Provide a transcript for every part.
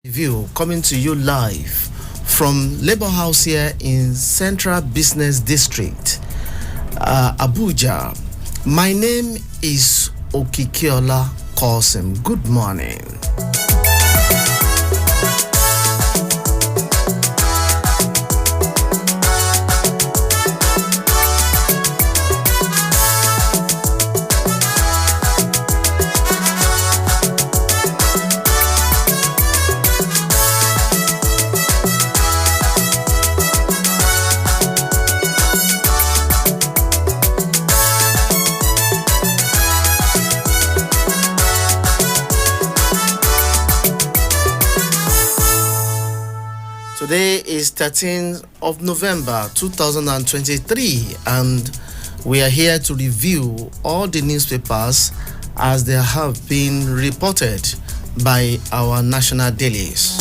View coming to you live from Labour House here in Central Business District, Abuja. My name is Okikiola Kosim. Good morning. Today is 13th of November 2023 and we are here to review all the newspapers as they have been reported by our national dailies.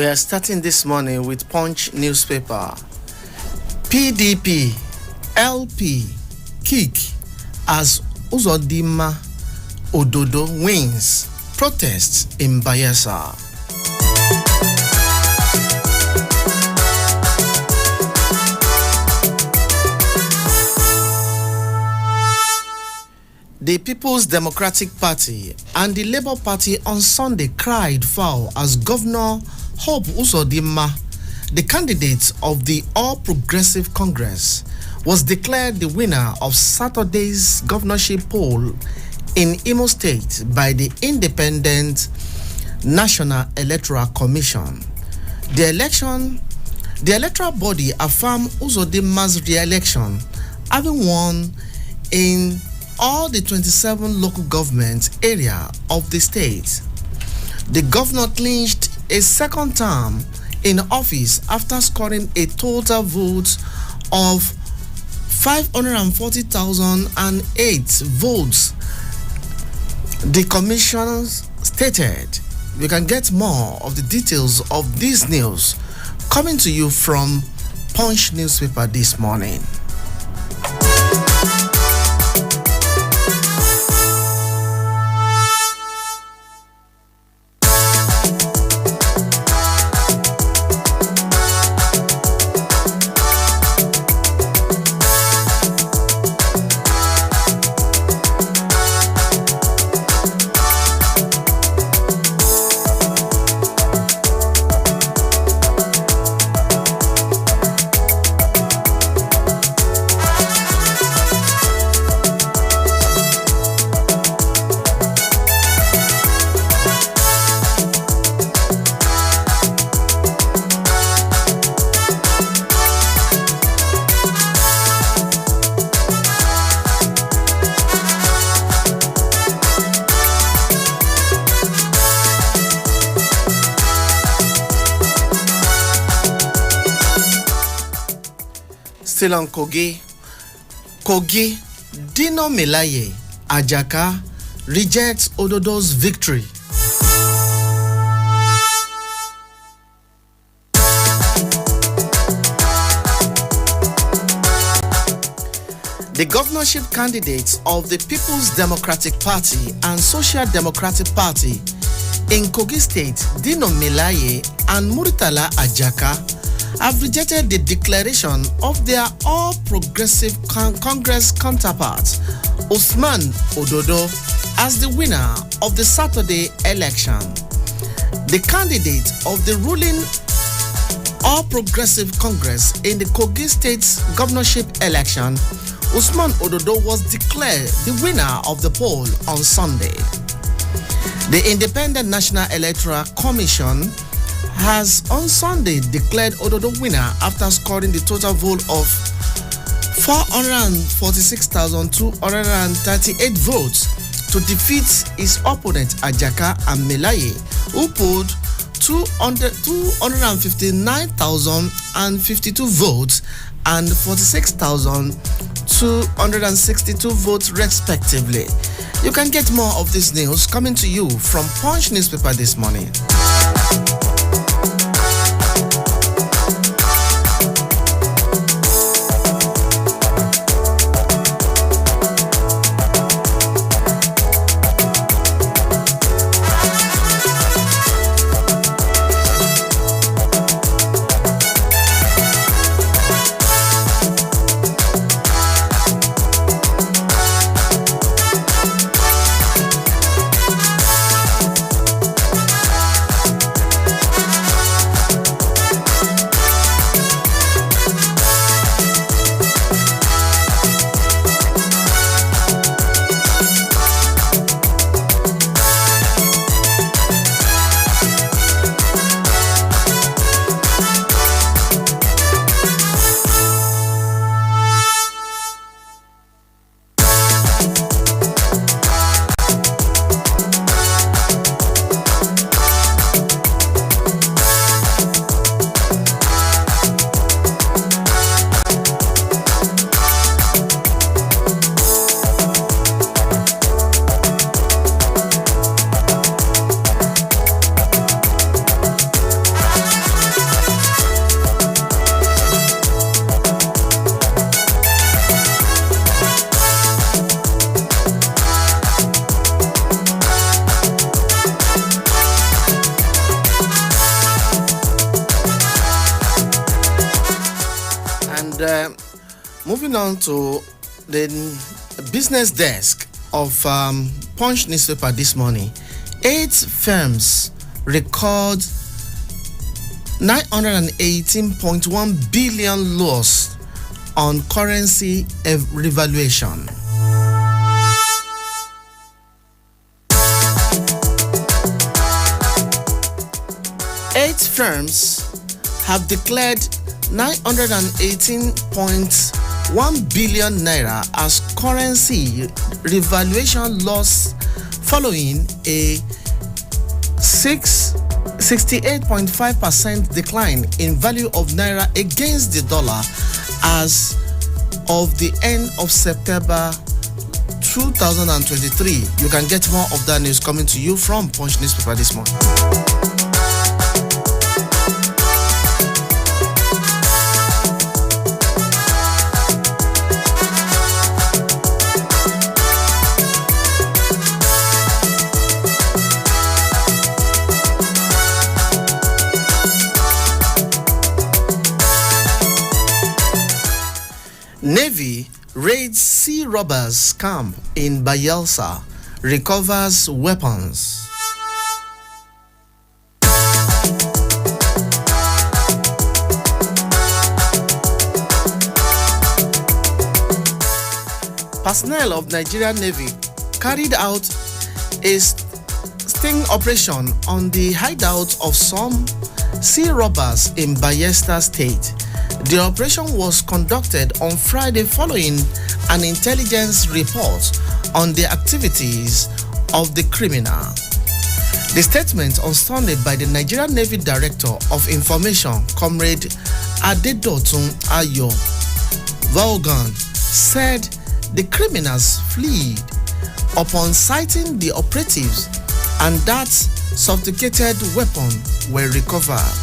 We are starting this morning with Punch newspaper. PDP, LP, kick as Uzodinma Ododo wins protests in Bayelsa. The People's Democratic Party and the Labour Party on Sunday cried foul as Governor Hope Uzodinma, the candidate of the All Progressive Congress, was declared the winner of Saturday's governorship poll in Imo State by the Independent National Electoral Commission. The electoral body affirmed Uzodinma's re-election, having won in all the 27 local government area of the state. The governor clinched a second term in office after scoring a total vote of 540,008 votes. The commission stated. We can get more of the details of this news coming to you from Punch newspaper this morning. Still on Kogi, Dino Melaye Ajaka rejects Ododo's victory. The governorship candidates of the People's Democratic Party and Social Democratic Party in Kogi State, Dino Melaye and Muritala Ajaka, have rejected the declaration of their All Progressive Congress counterpart, Usman Ododo, as the winner of the Saturday election. The candidate of the ruling All Progressive Congress in the Kogi State governorship election, Usman Ododo, was declared the winner of the poll on Sunday. The Independent National Electoral Commission has on Sunday declared Ododo winner after scoring the total vote of 446,238 votes to defeat his opponent Ajaka and Melaye, who polled 259,052 votes and 46,262 votes respectively. You can get more of this news coming to you from Punch newspaper this morning. Moving on to the business desk of Punch newspaper this morning, 8 firms record 918.1 billion loss on currency revaluation. Eight firms have declared 918.1 billion naira as currency revaluation loss following a 68.5% decline in value of naira against the dollar as of the end of September 2023. You can get more of that news coming to you from Punch newspaper this morning. Navy raids sea robbers camp in Bayelsa, recovers weapons. Personnel of Nigerian Navy carried out a sting operation on the hideout of some sea robbers in Bayelsa State. The operation was conducted on Friday following an intelligence report on the activities of the criminal. The statement on Sunday by the Nigerian Navy Director of Information, Comrade Adedotun Ayo Vaughan, said the criminals fled upon sighting the operatives and that sophisticated weapons were recovered.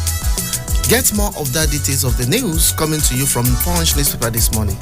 Get more of the details of the news coming to you from Punch newspaper this morning.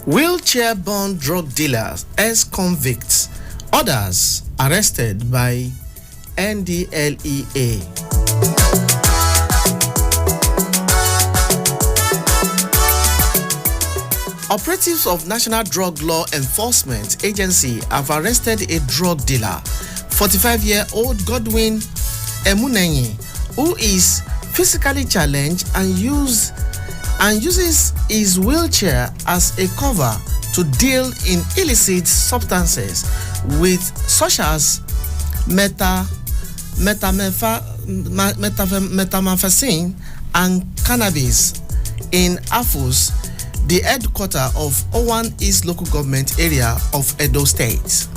Wheelchair-bound drug dealers, ex-convicts, others arrested by NDLEA. Operatives of National Drug Law Enforcement Agency have arrested a drug dealer 45-year-old Godwin Emunenyi, who is physically challenged and uses his wheelchair as a cover to deal in illicit substances with such as methamphetamine and cannabis in Afus, the headquarters of Owan East local government area of Edo State.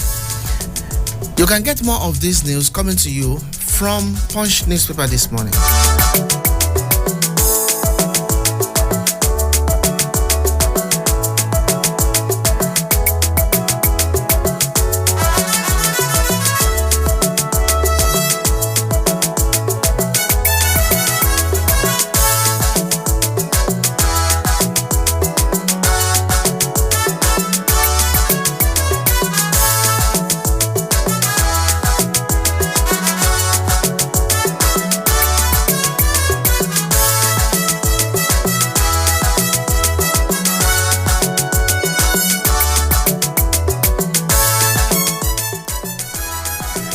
You can get more of this news coming to you from Punch newspaper this morning.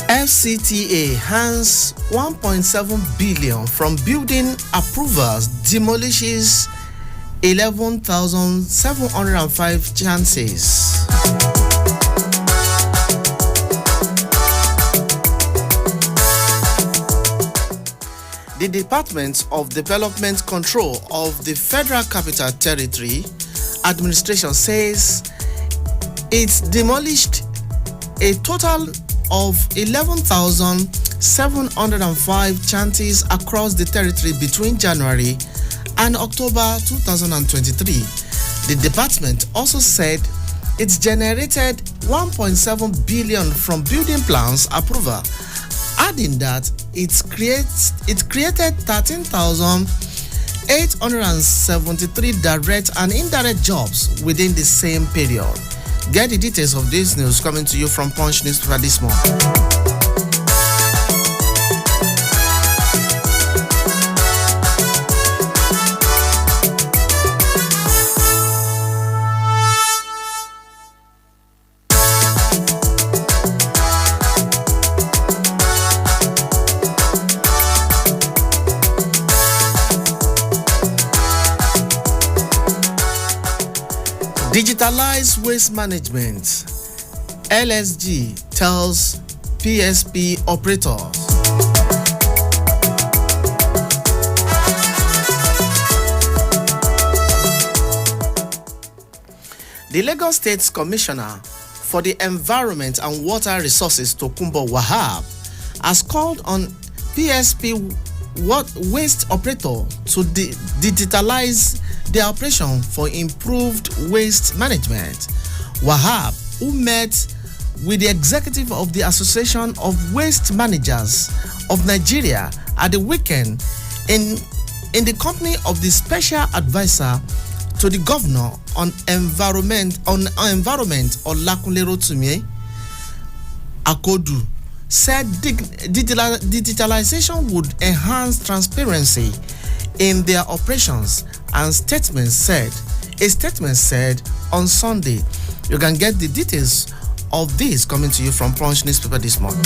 FCTA hands 1.7 billion from building approvals, demolishes 11,705 chances. The Department of Development Control of the Federal Capital Territory Administration says it's demolished a total of 11,705 chanties across the territory between January and October 2023. The department also said it's generated 1.7 billion from building plans approval, adding that it created 13,873 direct and indirect jobs within the same period. Get the details of this news coming to you from Punch newspaper this morning. Digitalized waste management, LSG tells PSP operators. The Lagos State's Commissioner for the Environment and Water Resources, Tokunbo Wahab, has called on PSP waste operator to digitalize their operation for improved waste management. Wahab, who met with the executive of the Association of Waste Managers of Nigeria at the weekend in the company of the Special Advisor to the Governor on Environment Olakunle Rotimi Akodu, said digitalization would enhance transparency in their operations, and a statement said on Sunday. You can get the details of this coming to you from Punch newspaper this morning.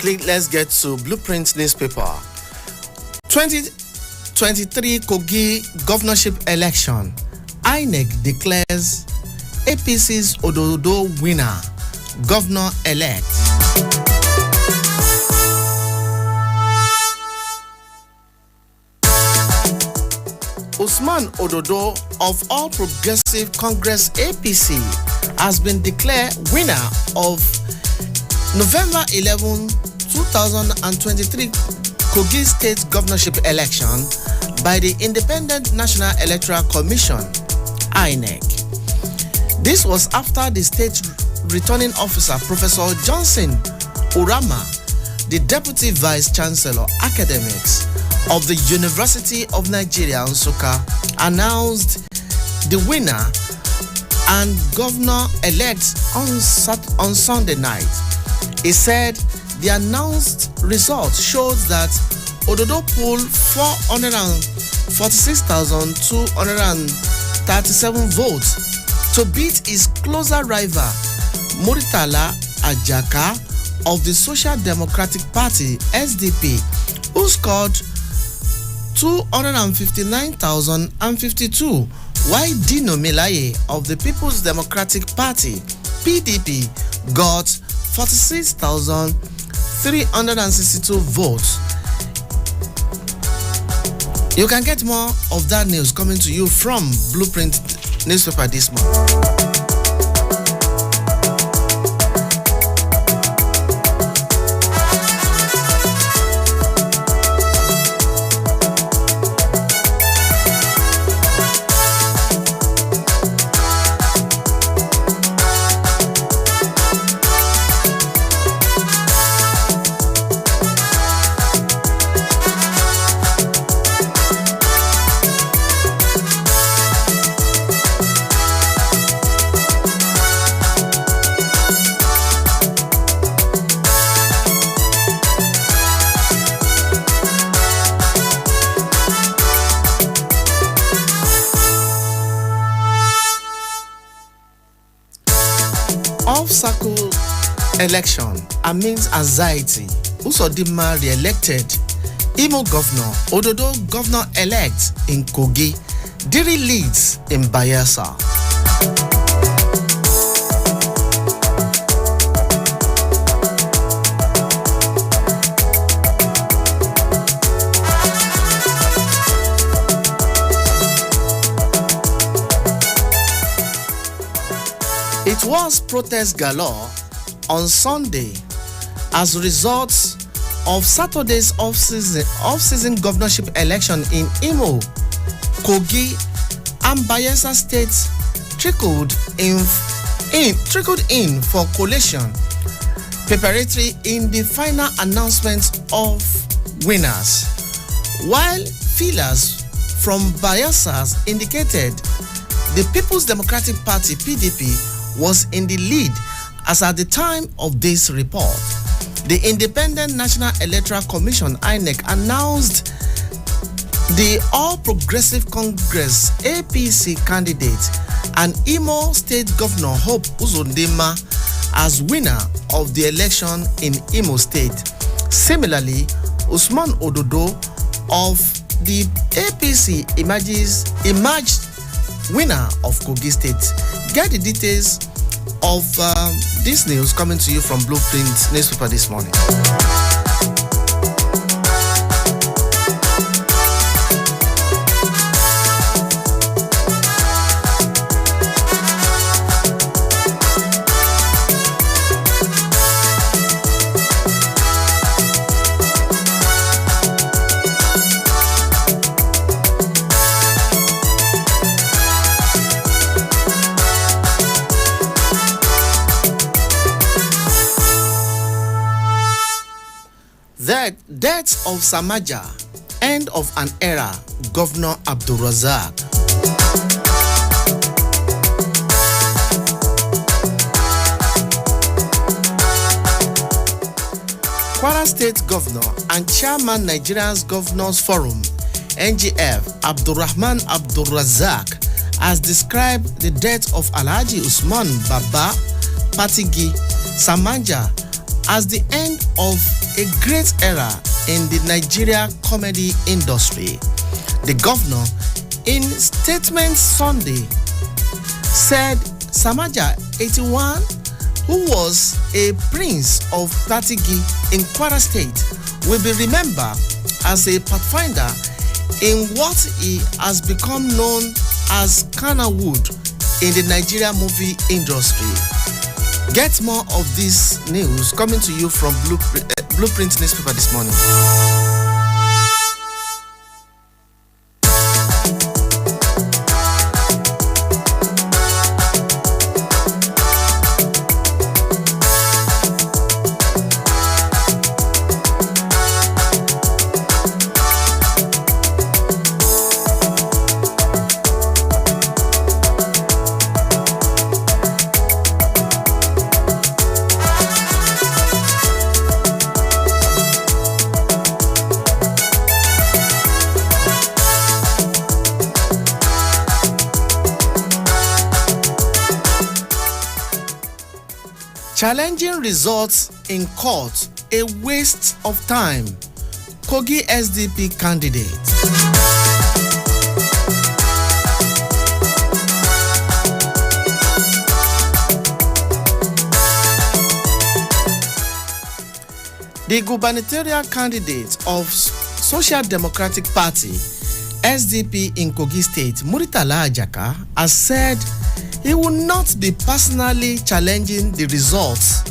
quickly, let's get to Blueprint newspaper. 2023 Kogi governorship election. INEC declares APC's Ododo winner, governor-elect. Usman Ododo of All Progressive Congress APC has been declared winner of November 11, 2023 Kogi State governorship election by the Independent National Electoral Commission, INEC. This was after the state returning officer, Professor Johnson Urama, the Deputy Vice Chancellor Academics of the University of Nigeria, Nsukka, announced the winner and governor-elect on Sunday night. He said the announced result shows that Ododo pulled 446,237 votes to beat his closer rival, Muritala Ajaka of the Social Democratic Party, SDP, who scored 259,052, while Dino Melaye of the People's Democratic Party, PDP, got 46,362 votes. You can get more of that news coming to you from Blueprint newspaper this month. Off-cycle election amidst anxiety. Usodimma re-elected. Imo Governor, Ododo Governor-elect in Kogi. Diri leads in Bayelsa. It was protest galore on Sunday as a result of Saturday's off-season governorship election in Imo, Kogi, and Bayelsa states trickled in for collation preparatory in the final announcement of winners. While feelers from Bayelsa indicated the People's Democratic Party, PDP, was in the lead as at the time of this report. The Independent National Electoral Commission, INEC, announced the All Progressive Congress APC candidate and Imo State Governor Hope Uzodimma as winner of the election in Imo State. Similarly, Usman Ododo of the APC emerged winner of Kogi State. Get the details of this news coming to you from Blueprint newspaper this morning. The death of Samaja, end of an era, Governor Abdulrazak. Kwara State Governor and Chairman Nigeria's Governors Forum, NGF, Abdurrahman Abdulrazak, has described the death of Alhaji Usman Baba Patigi Samanja as the end of a great era in the Nigeria comedy industry. The governor, in statement Sunday, said Samaja 81, who was a prince of Platigi in Kwara State, will be remembered as a pathfinder in what he has become known as Kana Wood in the Nigeria movie industry. Get more of this news coming to you from Blueprint newspaper this morning. Challenging results in court, a waste of time. Kogi SDP candidate. The gubernatorial candidate of Social Democratic Party, SDP in Kogi State, Muritala Ajaka, has said he will not be personally challenging the results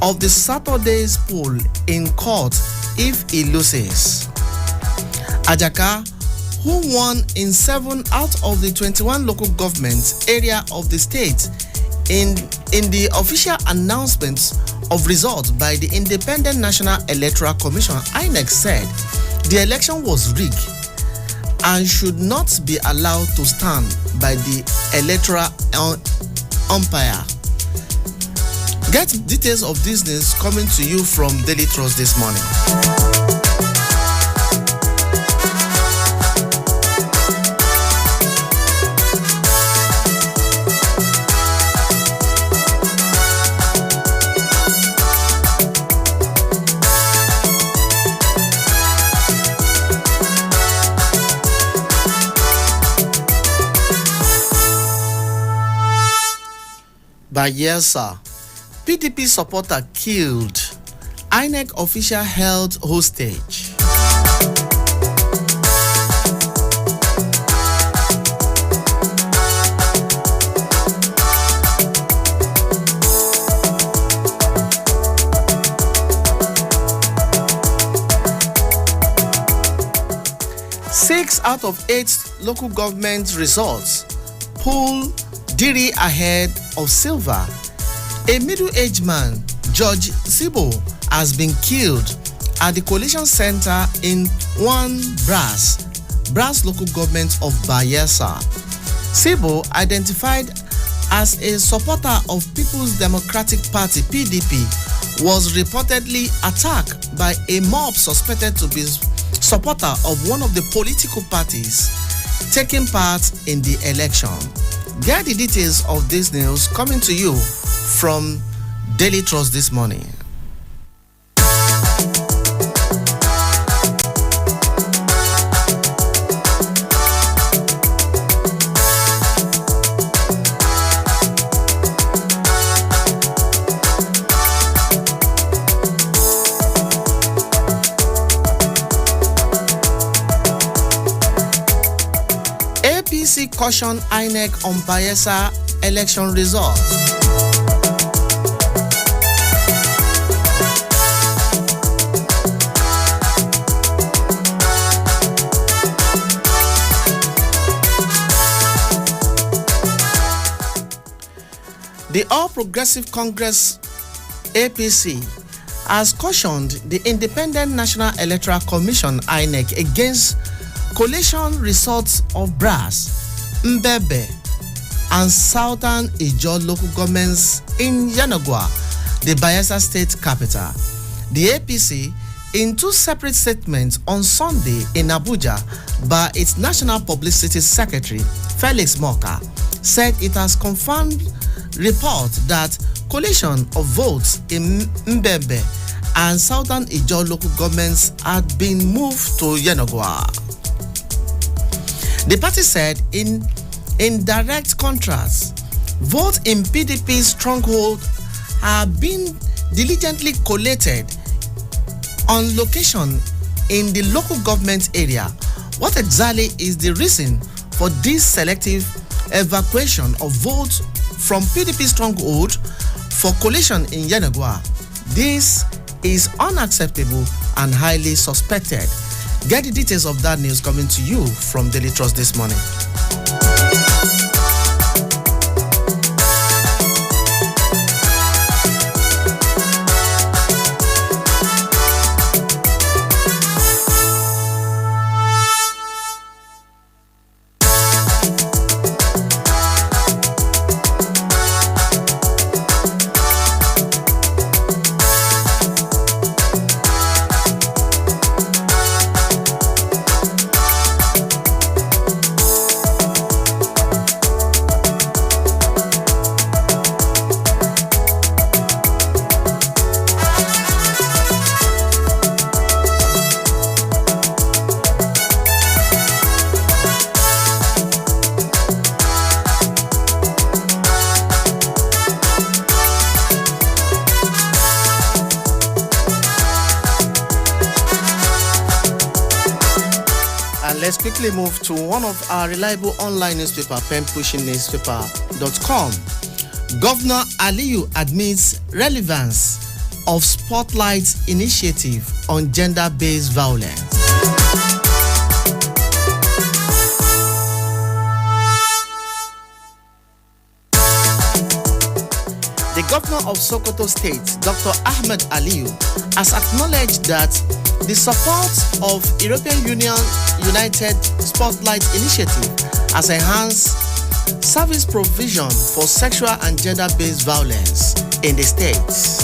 of the Saturday's poll in court if he loses. Ajaka, who won in 7 out of the 21 local government area of the state in the official announcement of results by the Independent National Electoral Commission, INEC, said the election was rigged and should not be allowed to stand by the electoral umpire. Get details of this news coming to you from Daily Trust this morning. Bayelsa, PDP supporter killed. INEC official held hostage. Six out of 8 local government results pull Diri ahead of Silva. A middle-aged man, George Sibo, has been killed at the Coalition Center in one Brass local government of Bayelsa. Sibo, identified as a supporter of People's Democratic Party (PDP), was reportedly attacked by a mob suspected to be supporter of one of the political parties taking part in the election. Get the details of this news coming to you from Daily Trust this morning. APC caution INEC on Bayelsa election results. The All Progressive Congress APC has cautioned the Independent National Electoral Commission (INEC) against collation results of Brass, Mbebe, and Southern Ijaw local governments in Yanagwa, the Bayelsa state capital. The APC, in 2 separate statements on Sunday in Abuja by its National Publicity Secretary, Felix Moka, said it has confirmed report that collation of votes in Mbebe and Southern Ijaw local governments had been moved to Yenagoa. The party said in direct contrast, votes in PDP's stronghold have been diligently collated on location in the local government area. What exactly is the reason for this selective evacuation of votes from PDP stronghold for coalition in Yenagoa? This is unacceptable and highly suspected. Get the details of that news coming to you from Daily Trust this morning. Let's quickly move to one of our reliable online newspaper, penpushingnewspaper.com. Governor Aliyu admits relevance of Spotlight initiative on gender-based violence. The governor of Sokoto State, Dr. Ahmed Aliyu, has acknowledged that the support of European Union United Spotlight Initiative has enhanced service provision for sexual and gender-based violence in the states.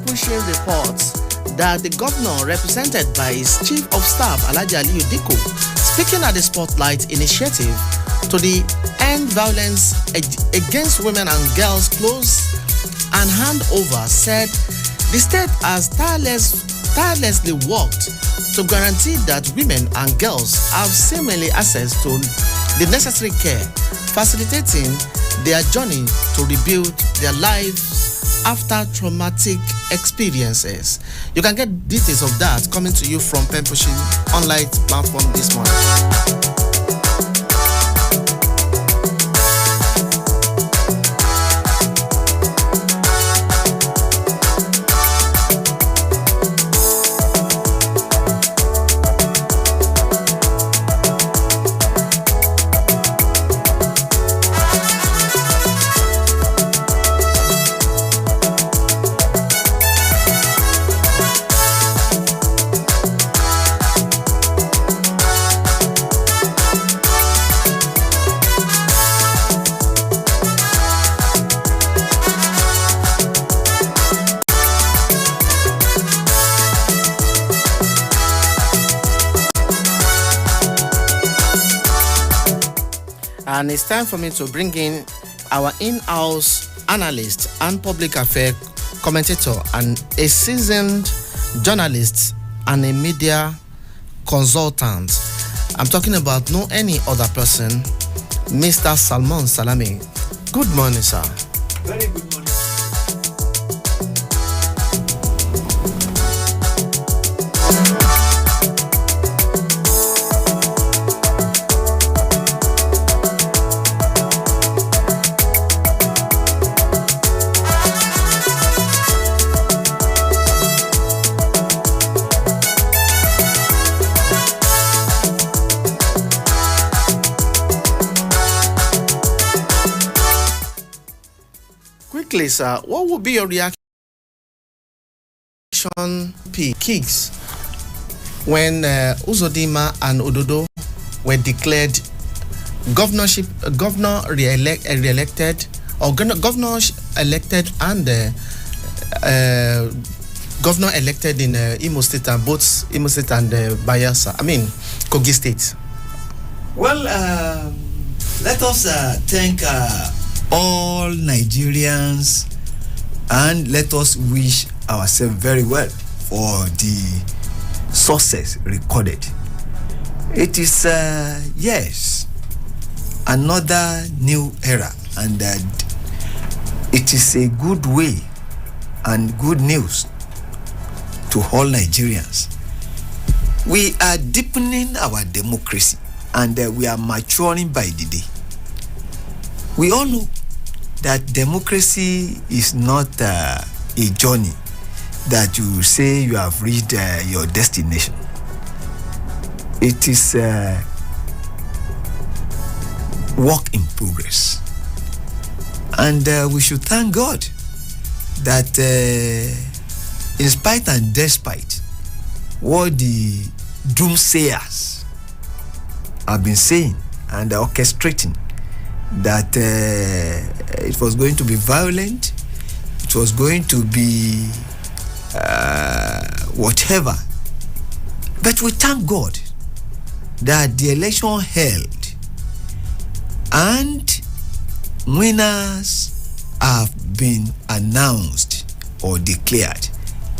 Pushing reports that the governor, represented by his chief of staff Alhaji Aliyu Dikko, speaking at the Spotlight initiative to the End Violence Against Women and Girls Close and Handover, said the state has tirelessly worked to guarantee that women and girls have seemingly access to the necessary care, facilitating their journey to rebuild their lives after traumatic experiences. You can get details of that coming to you from Pen Pushing online platform this morning. And it's time for me to bring in our in-house analyst and public affairs commentator and a seasoned journalist and a media consultant. I'm talking about no any other person, Mr. Salmon Salami. Good morning, sir. Very good morning. Quickly, sir, what would be your reaction Kicks when Uzodinma and Ododo were declared governor re-elected, or governors elected and governor elected in Imo State and both Imo State and Bayelsa. I mean, Kogi State. Well, let us thank all Nigerians and let us wish ourselves very well for the success recorded. It is, yes, another new era, and it is a good way and good news to all Nigerians. We are deepening our democracy, and we are maturing by the day. We all know that democracy is not a journey that you say you have reached your destination. It is work in progress. And we should thank God that in spite and despite what the doomsayers have been saying and orchestrating, that it was going to be violent, it was going to be whatever. But we thank God that the election held and winners have been announced or declared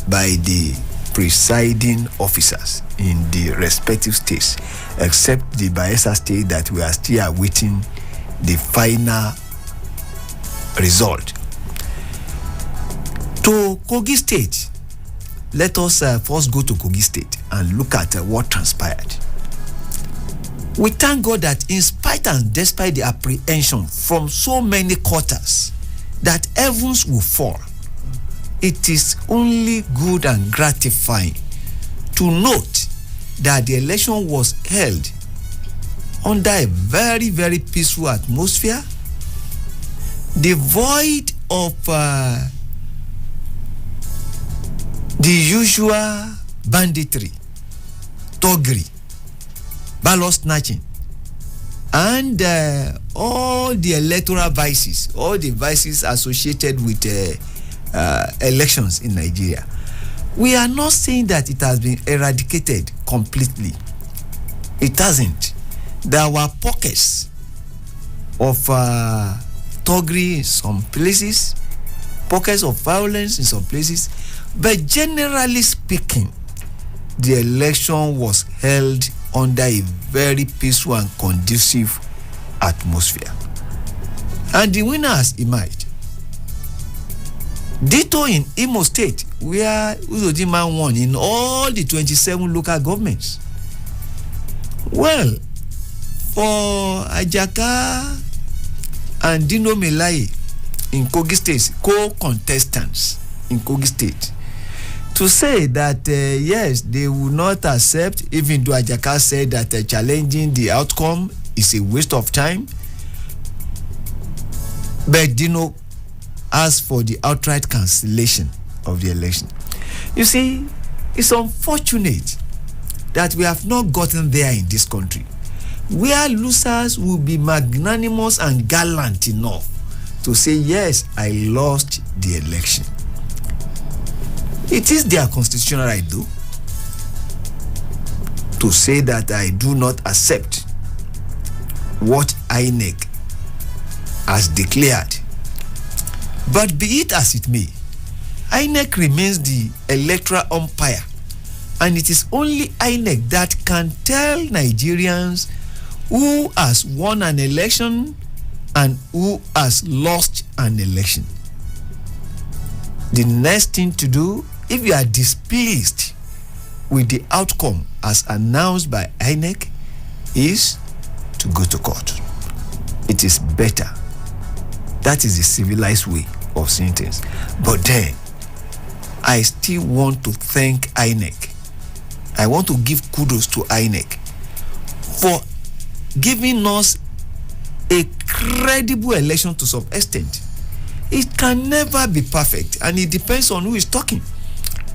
by the presiding officers in the respective states, except the Bayelsa state that we are still awaiting the final result. To Kogi State, let us first go to Kogi State and look at what transpired. We thank God that in spite and despite the apprehension from so many quarters that heavens will fall, it is only good and gratifying to note that the election was held under a very, very peaceful atmosphere, devoid of the usual banditry, thuggery, ballot snatching, and all the electoral vices, all the vices associated with elections in Nigeria. We are not saying that it has been eradicated completely. It hasn't. There were pockets of thuggery in some places, pockets of violence in some places, but generally speaking, the election was held under a very peaceful and conducive atmosphere. And the winners emerged. Ditto in Imo State, where Uzodinma won in all the 27 local governments. Well, for Ajaka and Dino Melaye in Kogi State, co-contestants in Kogi State, to say that yes, they will not accept, even though Ajaka said that challenging the outcome is a waste of time, but Dino asked for the outright cancellation of the election. You see, it's unfortunate that we have not gotten there in this country, where losers will be magnanimous and gallant enough to say, yes, I lost the election. It is their constitutional right, though, to say that I do not accept what INEC has declared. But be it as it may, INEC remains the electoral umpire, and it is only INEC that can tell Nigerians who has won an election and who has lost an election. The next thing to do, if you are displeased with the outcome as announced by INEC, is to go to court. It is better. That is the civilized way of seeing things. But then, I still want to thank INEC. I want to give kudos to INEC for giving us a credible election to some extent. It can never be perfect, and it depends on who is talking.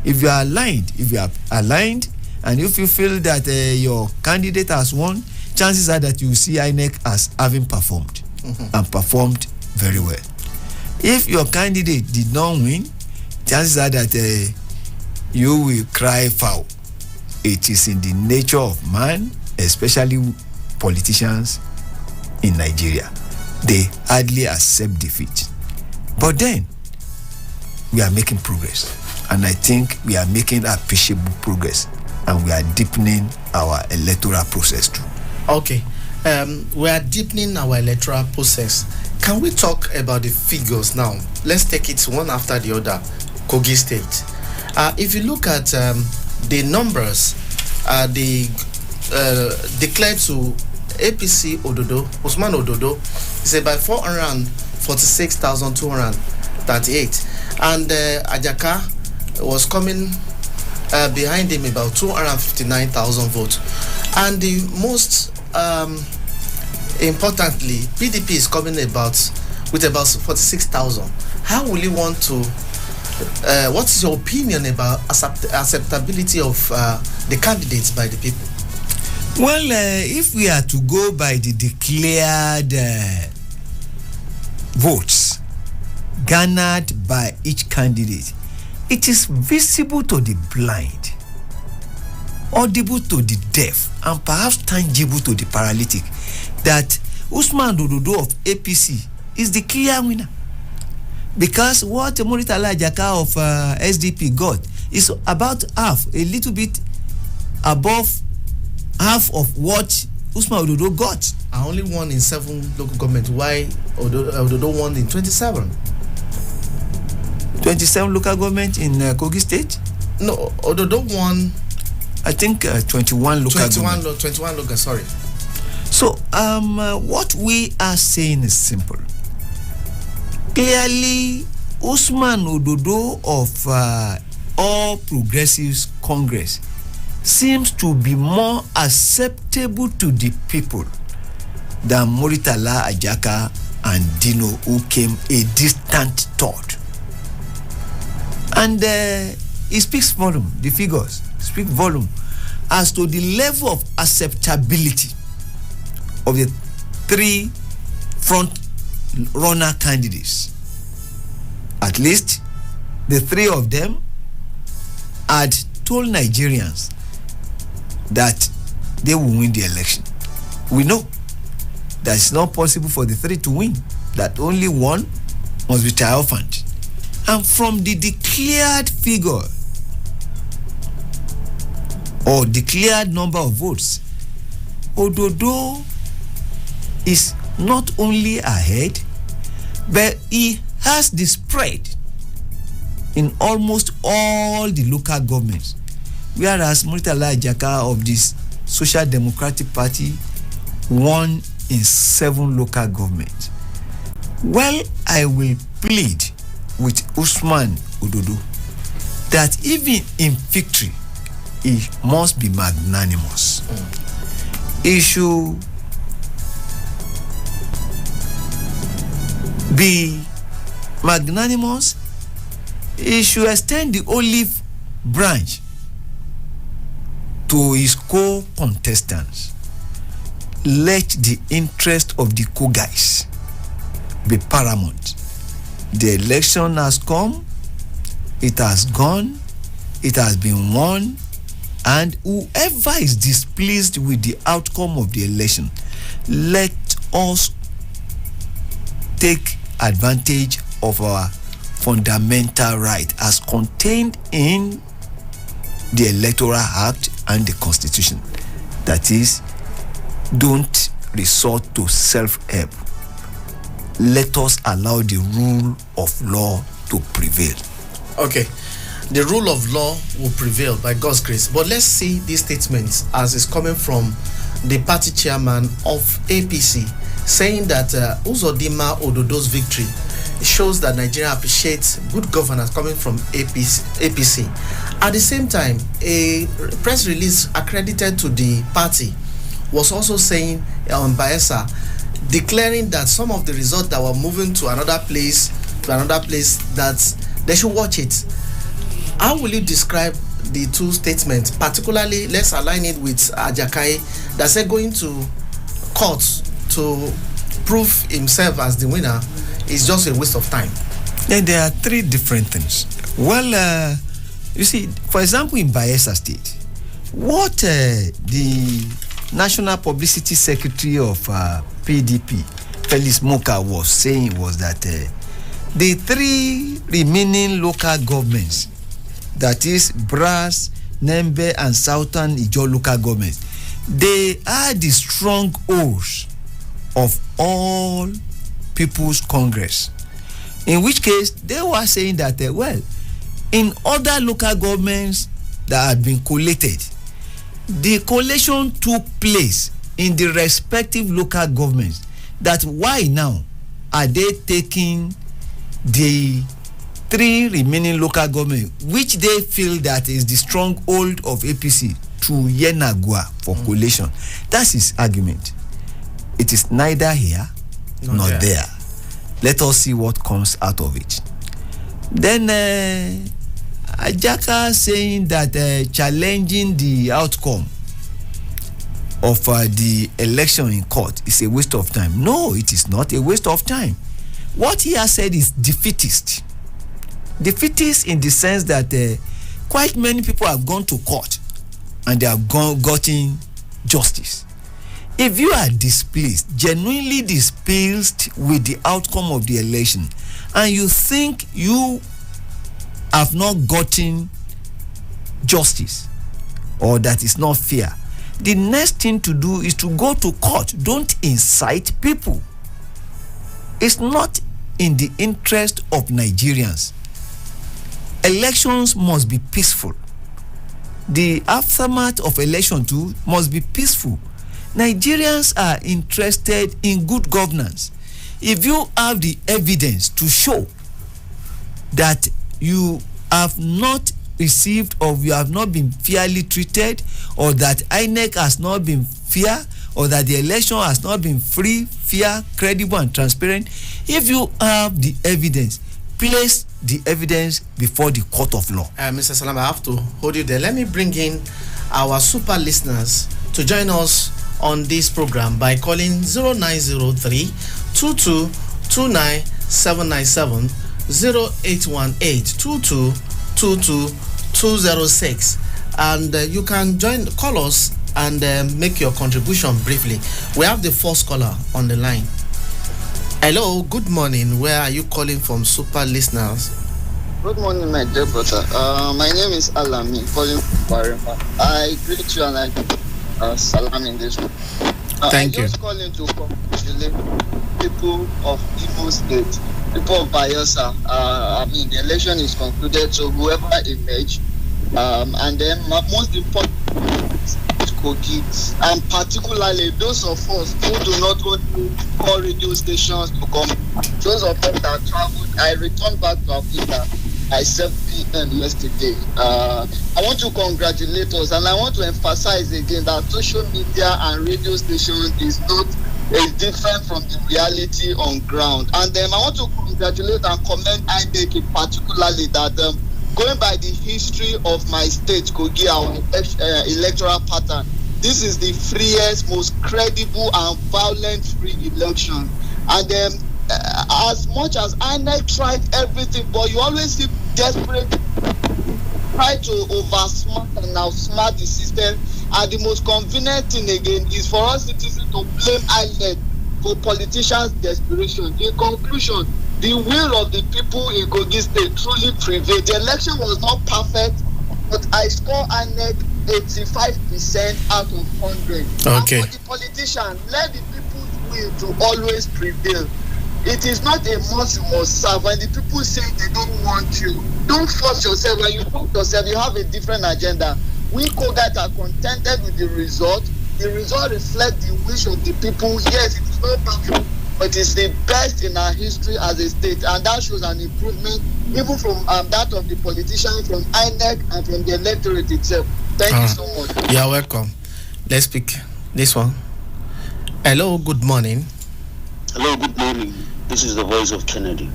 If you are aligned, and if you feel that your candidate has won, chances are that you see INEC as having performed and performed very well. If your candidate did not win, chances are that you will cry foul. It is in the nature of man, especially politicians in Nigeria. They hardly accept defeat. But then, we are making progress. And I think we are making appreciable progress. And we are deepening our electoral process too. Okay. We are deepening our electoral process. Can we talk about the figures now? Let's take it one after the other. Kogi State. If you look at the numbers, they declared to APC Ododo, Usman Ododo, is about 446,238. And Ajaka was coming behind him about 259,000 votes. And the most importantly, PDP is coming with about 46,000. How will you want to what is your opinion about acceptability of the candidates by the people? Well, if we are to go by the declared votes garnered by each candidate, it is visible to the blind, audible to the deaf, and perhaps tangible to the paralytic that Usman Ododo of APC is the clear winner. Because what Muritala Ajaka of SDP got is about half, a little bit above half of what Usman Ododo got. I only won in 7 local governments. Why Ododo won in 27? 27 local government in Kogi State? No, Ododo won. I think 21 local government. 21 local, sorry. So, what we are saying is simple. Clearly, Usman Ododo of All Progressives Congress seems to be more acceptable to the people than Muritala Ajaka and Dino, who came a distant third. And it speaks volume, the figures speak volume as to the level of acceptability of the 3 front runner candidates. At least the 3 of them had told Nigerians that they will win the election. We know that it's not possible for the 3 to win, that only one must be triumphant. And from the declared figure or declared number of votes, Ododo is not only ahead, but he has the spread in almost all the local governments, whereas Muritala Ajaka of this Social Democratic Party won in 7 local governments. Well, I will plead with Usman Ododo that even in victory, he must be magnanimous. He should be magnanimous. He should extend the olive branch to his co-contestants. Let the interest of the co-guys be paramount. The election has come, it has gone, it has been won, and whoever is displeased with the outcome of the election, let us take advantage of our fundamental right as contained in the Electoral Act and the Constitution. That is, don't resort to self-help. Let us allow the rule of law to prevail. Okay, the rule of law will prevail by God's grace. But let's see these statements as it's coming from the party chairman of APC, saying that Uzodinma Ododo's victory shows that Nigeria appreciates good governance coming from APC. At the same time, a press release accredited to the party was also saying on Bayelsa, declaring that some of the results that were moving to another place, that they should watch it. How will you describe the 2 statements? Particularly, let's align it with Ajakai, that said going to court to prove himself as the winner is just a waste of time. Then there are 3 different things. Well, You see, for example, in Bayelsa State, what the National Publicity Secretary of PDP, Felix Moka, was saying was that the 3 remaining local governments, that is Brass, Nembe, and Southern Ijaw local governments, they are the strongholds of all People's Congress. In which case, they were saying that, in other local governments that have been collated, the collation took place in the respective local governments. That why now are they taking the 3 remaining local governments, which they feel that is the stronghold of APC, to Yenagua for collation? That's his argument. It is neither here nor there. Let us see what comes out of it. Then Ajaka saying that challenging the outcome of the election in court is a waste of time. No, it is not a waste of time. What he has said is defeatist. Defeatist in the sense that quite many people have gone to court and they have gotten justice. If you are displeased, genuinely displeased with the outcome of the election, and you think you have not gotten justice or that is not fair, the next thing to do is to go to court. Don't incite people. It's not in the interest of Nigerians. Elections must be peaceful. The aftermath of election too must be peaceful. Nigerians are interested in good governance. If you have the evidence to show that you have not received or you have not been fairly treated, or that INEC has not been fair, or that the election has not been free, fair, credible, and transparent, if you have the evidence, place the evidence before the court of law. Mr. Salam, I have to hold you there. Let me bring in our super listeners to join us on this program by calling 0903 2229 797 0818 2222 206, and you can call us and make your contribution briefly. We have the first caller on the line. Hello, good morning. Where are you calling from, super listeners? Good morning, my dear brother. My name is Alami, calling from Barima. I greet you and I salam in this room. Thank you. I'm just calling to congratulate people of Imo State, people of Bayelsa. The election is concluded, so whoever emerged, and then most important, Kogi, and particularly those of us who do not go to call radio stations to come. Those of us that traveled, I returned back to Abuja by 7 p.m. yesterday. I want to congratulate us, and I want to emphasize again that social media and radio station is different from the reality on ground. And then I want to congratulate and commend INEC particularly that going by the history of my state, Kogi, our electoral pattern, this is the freest, most credible and violent-free election. And then as much as INEC tried everything, but you always see desperate try to over-smart and outsmart the system. And the most convenient thing again is for us citizens to blame INEC for politicians' desperation. In conclusion, the will of the people in Kogi State truly prevailed. The election was not perfect, but I score INEC 85% out of 100. Okay. And for the politician, let the people's will to always prevail. It is not a must you must serve. When the people say they don't want you, don't force yourself. When you talk yourself, you have a different agenda. We Kogite are contented with the result. The result reflects the wish of the people. Yes, it is not perfect, but it's the best in our history as a state, and that shows an improvement even from that of the politicians, from INEC, and from the electorate itself. Thank you so much. You're welcome. Let's pick this one. Hello, good morning. Hello, good morning. This is the voice of Kennedy,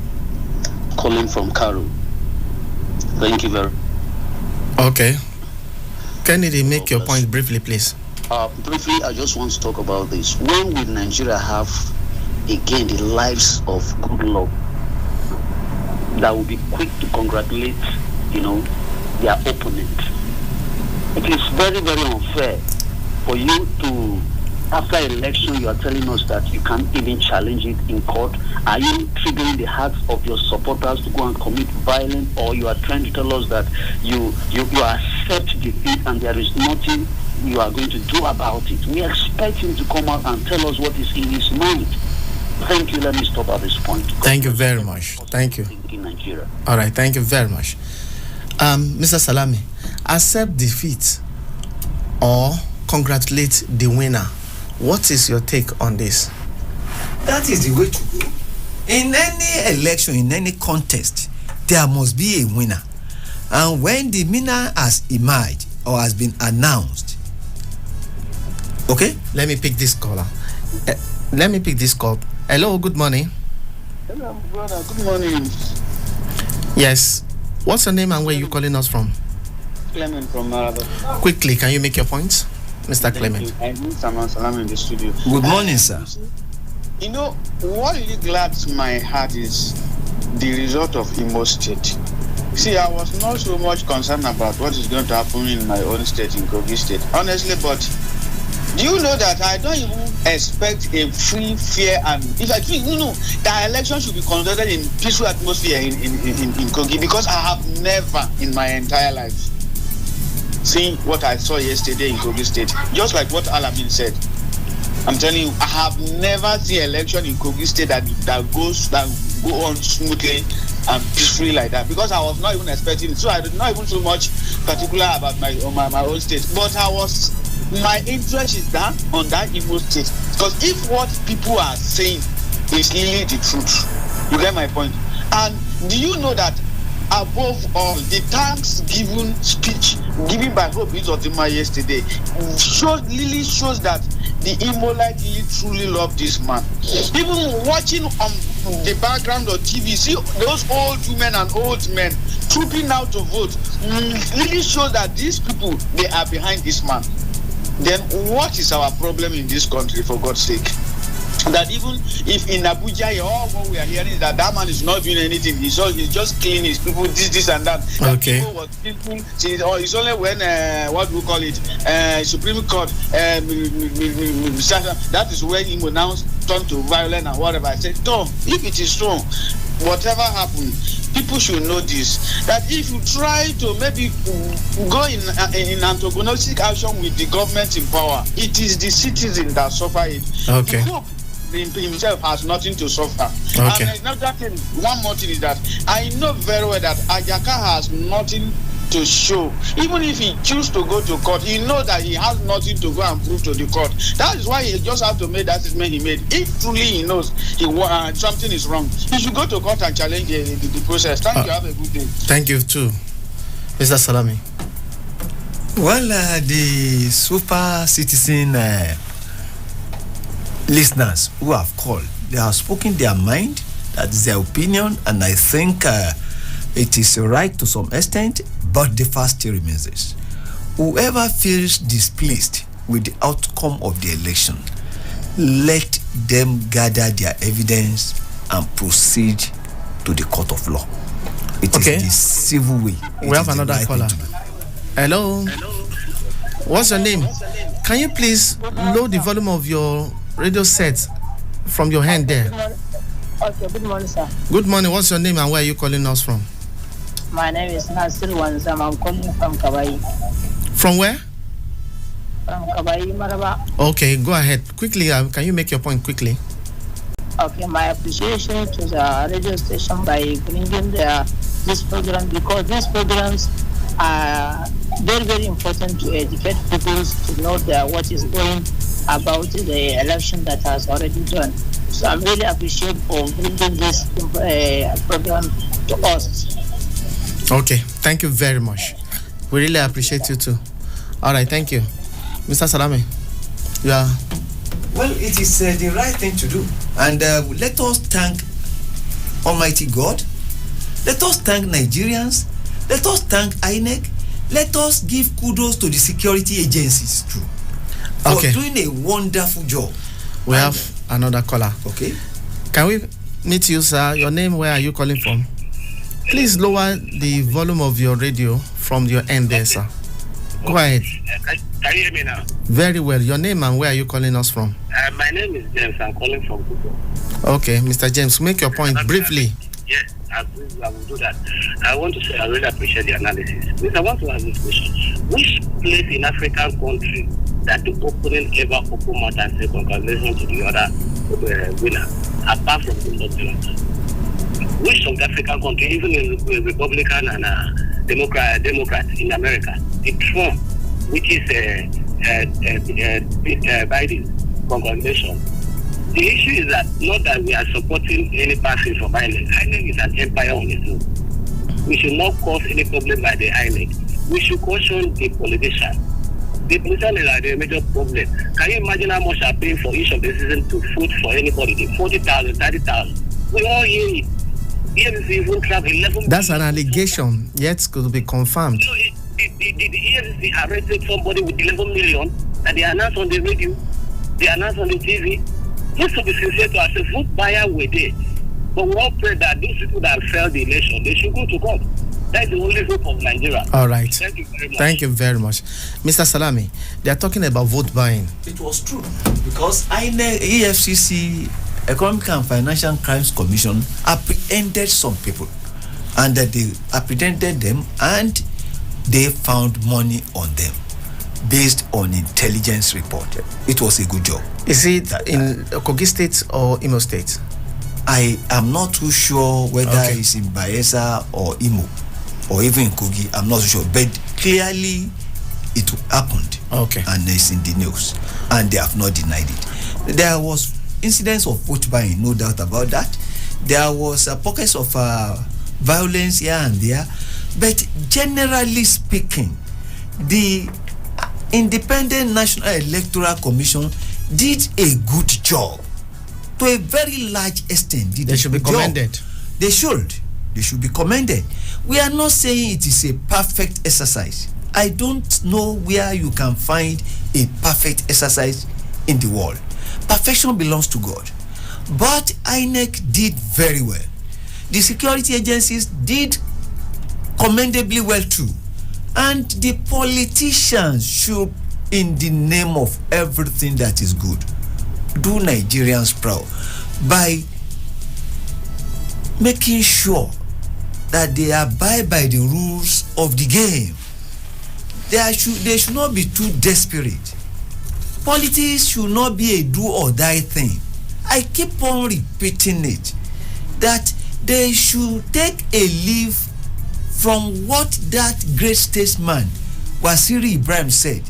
calling from Karo. Thank you very much. Okay. Kennedy, make your point briefly, please. Briefly, I just want to talk about this. When will Nigeria have, again, the lives of good luck that will be quick to congratulate, their opponent. It is very, very unfair for you to, after election, you are telling us that you can't even challenge it in court. Are you triggering the hearts of your supporters to go and commit violence, or you are trying to tell us that you accept defeat and there is nothing you are going to do about it? We expect him to come out and tell us what is in his mind. Thank you. Let me stop at this point. Thank you very much. Thank you. In Nigeria. All right. Thank you very much. Mr. Salami, accept defeat or congratulate the winner. What is your take on this? That is the way to go. In any election, in any contest, there must be a winner. And when the winner has emerged or has been announced, okay? Let me pick this caller. Hello, good morning. Hello, brother. Good morning. Yes. What's your name and where you calling us from? Clement from Maraba. Quickly, can you make your point, Mr. Clement? I need someone salam in the studio. Good morning, sir. You know, what really glads my heart is the result of Imo State. See, I was not so much concerned about what is going to happen in my own state, in Kogi State, honestly, but do you know that I don't even expect a free, fair, and if I think, the election should be conducted in peaceful atmosphere in Kogi, because I have never in my entire life seen what I saw yesterday in Kogi State. Just like what Alamin said. I'm telling you, I have never seen election in Kogi State that go on smoothly and peacefully like that, because I was not even expecting it. So I did not even so much particular about my own state, but my interest is that on that Imo State, because if what people are saying is really the truth, you get my point. And do you know that above all, the Thanksgiving speech given by Hope Uzodinma yesterday shows that the Imolite really truly love this man. Even watching on the background of TV, see those old women and old men trooping out to vote, really shows that these people, they are behind this man. Then what is our problem in this country, for God's sake? That even if in Abuja, all what we are hearing is that man is not doing anything. He's just killing his people, this and that. Okay. People was thinking, it's only when what we call it, Supreme Court, that is when he will now turn to violence and whatever. I said, Tom, if it is so, whatever happened, people should know this, that if you try to maybe go in antagonistic action with the government in power, it is the citizen that suffer it. Okay. The Pope himself has nothing to suffer. Okay. And another thing, one more thing is that I know very well that Ajaka has nothing to show. Even if he chooses to go to court, he knows that he has nothing to go and prove to the court. That is why he just have to make that statement he made. If truly he knows something is wrong, he should go to court and challenge the process. Thank you. Have a good day. Thank you too, Mr. Salami. Well, the super citizen listeners who have called, they have spoken their mind. That's their opinion, and I think it is right to some extent, but the fact still remains this: whoever feels displeased with the outcome of the election, let them gather their evidence and proceed to the court of law. It is the civil way. We have another caller. Hello. What's your name? Can you please lower the volume of your radio set from your hand there? Okay, good morning, sir. Good morning. What's your name and where are you calling us from? My name is Nasir Wanzam. I'm calling from Kabai. From where? From Kabai, Maraba. Okay, go ahead. Quickly, can you make your point quickly? Okay, my appreciation to the radio station by bringing this program, because these programs are very, very important to educate people to know what is going about the election that has already done. So I'm really appreciative for bringing this program to us. Okay, thank you very much. We really appreciate you too. All right, thank you. Mr. Salami, yeah. Well, it is the right thing to do. And let us thank Almighty God. Let us thank Nigerians. Let us thank INEC. Let us give kudos to the security agencies too, for doing a wonderful job. We have another caller. Okay. Can we meet you, sir? Your name, where are you calling from? Please lower the volume of your radio from your end there, sir. Go ahead. Can you hear me now? Very well. Your name and where are you calling us from? My name is James. I'm calling from Google. Okay, Mr. James, make your point briefly. Yes, I will do that. I want to say I really appreciate the analysis. Please, I want to ask this question. Which place in African country that the opponent ever open mouth and say congratulations to the other winner, apart from the North Carolina? Which South African country, even in Republican and Democrat in America, the Trump, which is Biden, congratulations. The issue is that not that we are supporting any person from INEC. INEC is an empire on its own. We should not cause any problem by the INEC. We should caution the politician. The politician is like a major problem. Can you imagine how much are paying for each of the citizens to vote for anybody? 40,000, 30,000. We all hear it. EFCC even track 11. That's an allegation, yet could be confirmed. So the EFCC arrested somebody with 11 million that they announced on the radio, they announced on the TV. Just to be sincere to ourselves, vote buyer were there. But we all pray that those people that failed the election, they should go to court. That's the only hope of Nigeria. All right. Thank you very much. Thank you very much. Mr. Salami, they are talking about vote buying. It was true because INEC, EFCC, Economic and Financial Crimes Commission apprehended some people, and that they apprehended them and they found money on them based on intelligence report. It was a good job. Is it in Kogi State or Imo State? I am not too sure whether it's in Bayelsa or Imo or even in Kogi. I'm not too sure, but clearly it happened. Okay. And it's in the news, and they have not denied it. There was incidents of vote buying, no doubt about that. There was pockets of violence here and there, but generally speaking, the Independent National Electoral Commission did a good job to a very large extent. They should be commended. They should be commended. We are not saying it is a perfect exercise. I don't know where you can find a perfect exercise in the world. Perfection belongs to God. But INEC did very well. The security agencies did commendably well too. And the politicians should, in the name of everything that is good, do Nigerians proud by making sure that they abide by the rules of the game. They should not be too desperate. Politics should not be a do or die thing. I keep on repeating it, that they should take a leave from what that great statesman Wasiri Ibrahim said.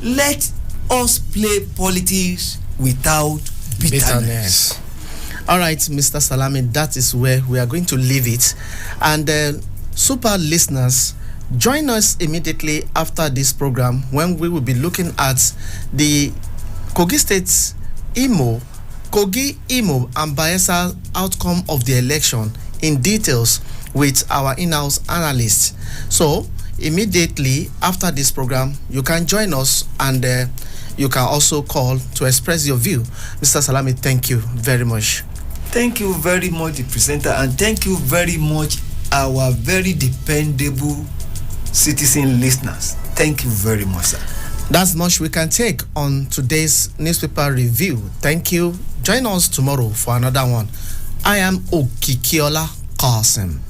Let us play politics without bitterness. All right, Mr. Salami, that is where we are going to leave it. And super listeners, join us immediately after this program when we will be looking at the Kogi State's Kogi, Imo, and Bayelsa outcome of the election in details with our in-house analysts. So immediately after this program, you can join us, and you can also call to express your view. Mr. Salami, thank you very much. Thank you very much, the presenter, and thank you very much, our very dependable citizen listeners. Thank you very much, sir. That's much we can take on today's newspaper review. Thank you. Join us tomorrow for another one. I am Okikiola Carson.